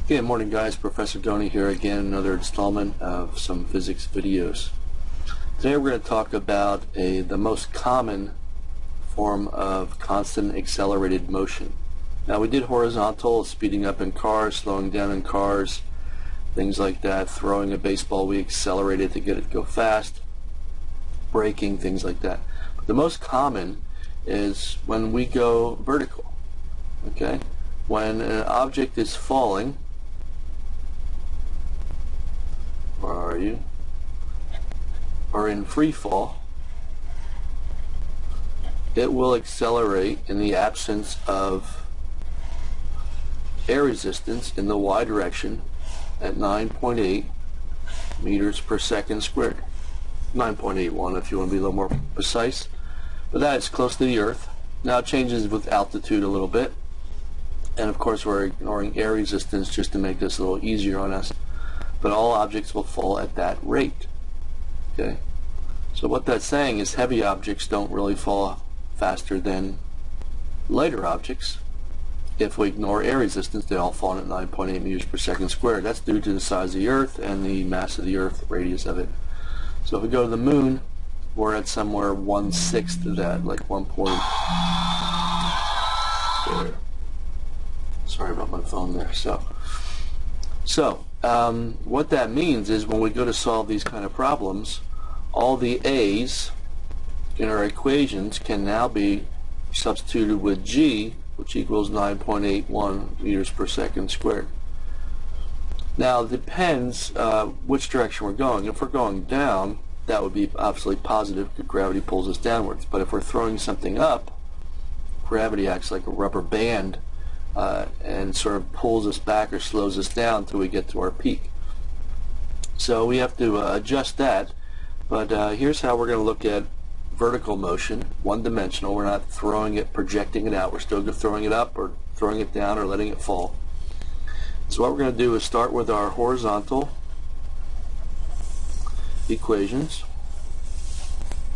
Good morning, guys. Professor Doney here again, another installment of some physics videos. Today we're going to talk about the most common form of constant accelerated motion. Now, we did horizontal, speeding up in cars, slowing down in cars, things like that. Throwing a baseball, we accelerated to get it to go fast. Braking, things like that. But the most common is when we go vertical. Okay? When an object is falling, where are you? Or in free fall, it will accelerate in the absence of air resistance in the y direction at 9.8 meters per second squared. 9.81 if you want to be a little more precise. But that is close to the Earth. Now it changes with altitude a little bit. And of course we're ignoring air resistance just to make this a little easier on us. But all objects will fall at that rate. Okay? So what that's saying is heavy objects don't really fall faster than lighter objects. If we ignore air resistance, they all fall at 9.8 meters per second squared. That's due to the size of the Earth and the mass of the Earth, radius of it. So if we go to the Moon, we're at somewhere 1/6 of that, like 1 point. There. Sorry about my phone there. So what that means is when we go to solve these kind of problems, all the A's in our equations can now be substituted with G, which equals 9.81 meters per second squared. Now it depends which direction we're going. If we're going down, that would be obviously positive because gravity pulls us downwards. But if we're throwing something up, gravity acts like a rubber band and sort of pulls us back or slows us down until we get to our peak. So we have to adjust that. But here's how we're going to look at vertical motion, one-dimensional. We're not throwing it, projecting it out. We're still throwing it up or throwing it down or letting it fall. So what we're going to do is start with our horizontal equations.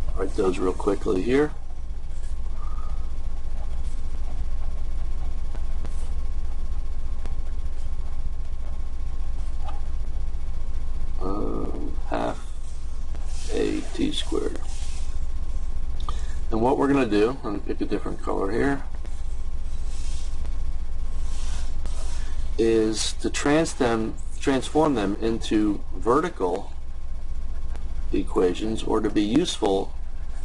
I'll write those real quickly here. Half a t squared. And what we're going to do, I'm going to pick a different color here, is to transform them into vertical equations, or to be useful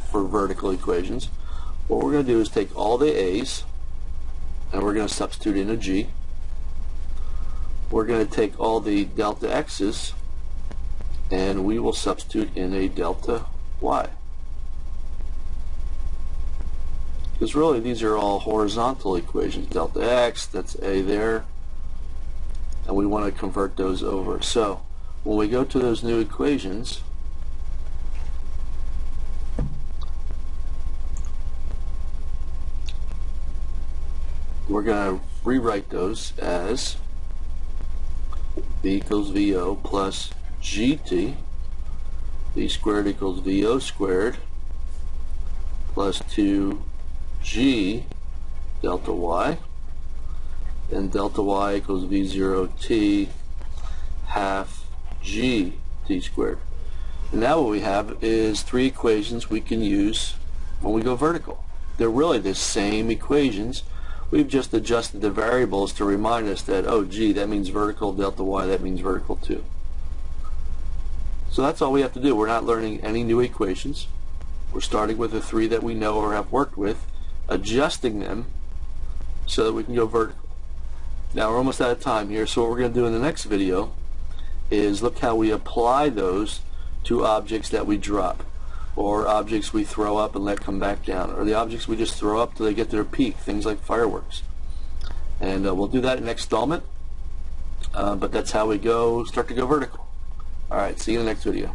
for vertical equations. What we're going to do is take all the A's and we're going to substitute in a G. We're going to take all the delta X's and we will substitute in a delta Y. Because really these are all horizontal equations. Delta X, that's A there, and we want to convert those over. So when we go to those new equations, we're going to rewrite those as V equals VO plus GT, V squared equals VO squared plus 2G delta Y, and delta Y equals V0T half G T squared. And now what we have is three equations we can use when we go vertical. They're really the same equations. We've just adjusted the variables to remind us that, oh gee, that means vertical, delta Y, that means vertical too. So that's all we have to do. We're not learning any new equations. We're starting with the three that we know or have worked with, adjusting them so that we can go vertical. Now we're almost out of time here, so what we're going to do in the next video is look how we apply those to objects that we drop, or objects we throw up and let come back down, or the objects we just throw up till they get to their peak, things like fireworks. And we'll do that in the next installment, but that's how we start to go vertical. Alright, see you in the next video.